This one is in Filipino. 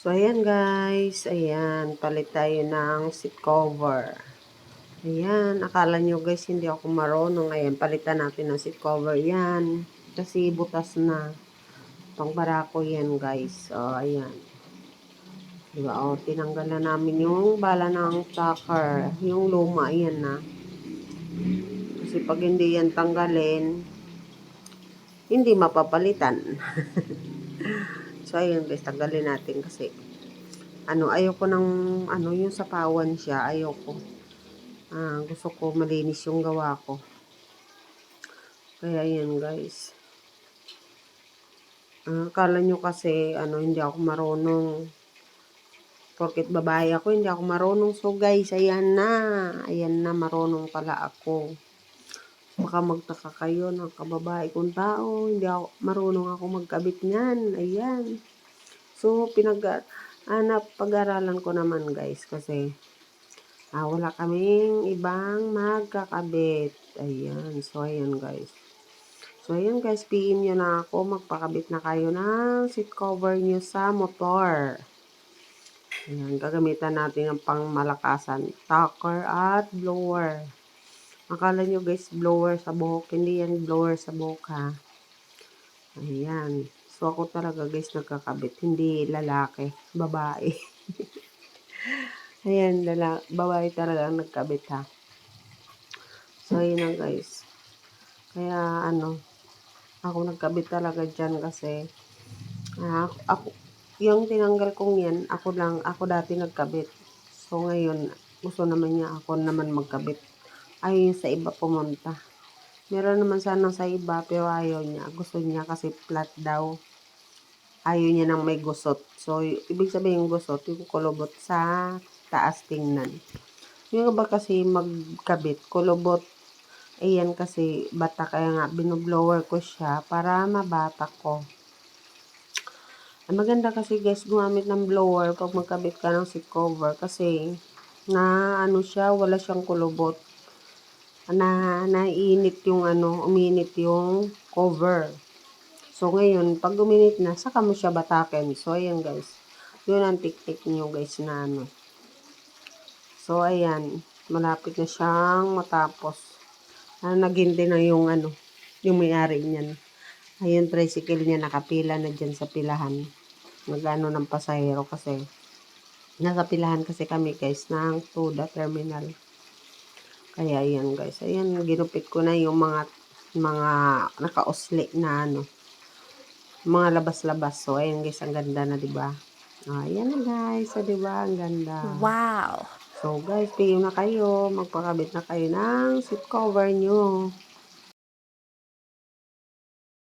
So, ayan guys. Ayan, palit tayo ng seat cover. Ayan, akala nyo guys hindi ako marunong. Ayan, palitan natin ng seat cover. Yan, kasi butas na. Pang barako yan guys. So, ayan. Diba, o, tinanggal na namin yung bala ng shocker. Yung luma, yan na. Kasi pag hindi yan tanggalin, hindi mapapalitan. So, ayun guys, tanggalin natin kasi ayoko ng yung sapawan siya, ayoko. Gusto ko malinis yung gawa ko. Kaya yan guys. Akala nyo kasi hindi ako marunong. Porket babae ako, hindi ako marunong. So guys, ayan na. Ayan na, marunong pala ako. Baka magtaka kayo ng kababae kong tao. Hindi ako marunong ako magkabit niyan. Ayan. So, pag-aralan ko naman guys kasi wala kaming ibang magkakabit. Ayan. So, ayan guys. So, ayan guys. PM nyo na ako. Magpakabit na kayo ng seat cover nyo sa motor. Ayan. Gagamitan natin ang pangmalakasan. Tucker at blower. Akala nyo guys, blower sa buhok. Hindi yan blower sa buhok ha. Ayan. So, ako talaga guys nagkakabit. Hindi lalaki. Babae. Ayan, babae talaga ang nagkabit ha. So, ayun na guys. Kaya ako nagkabit talaga dyan kasi ako, yung tinanggal kong yan, ako dati nagkabit. So, ngayon, gusto naman niya ako naman magkabit. Ayaw yung sa iba pumunta. Meron naman sana sa iba, pero ayaw niya. Gusto niya kasi flat daw. Ayaw niya nang may gusot. So, ibig sabihin yung gusot, yung kulubot sa taas tingnan. Yung iba kasi magkabit, kulubot. Ayan kasi bata, kaya nga binublower ko siya para mabata ko. Maganda kasi guys gumamit ng blower pag magkabit ka ng seat cover kasi siya, wala siyang kulubot. Naiinit yung uminit yung cover. So, ngayon, pag uminit na, saka mo siya batakin. So, ayan guys. Yun ang technique nyo guys na So, ayan. Malapit na siyang matapos. Naghintay na yung yung may-ari niyan. Ayun, tricycle niya nakapila na dyan sa pilahan. Nagano ng pasahero kasi. Nasa pilahan kasi kami guys ng Tuda Terminal. Kaya ayan guys. Ayan, ginupit ko na yung mga nakausli na mga labas-labas. So, ayan guys, ang ganda na, diba? Ayan na guys. So, diba? Ang ganda. Wow! So, guys, PM na kayo. Magpakabit na kayo ng seat cover nyo.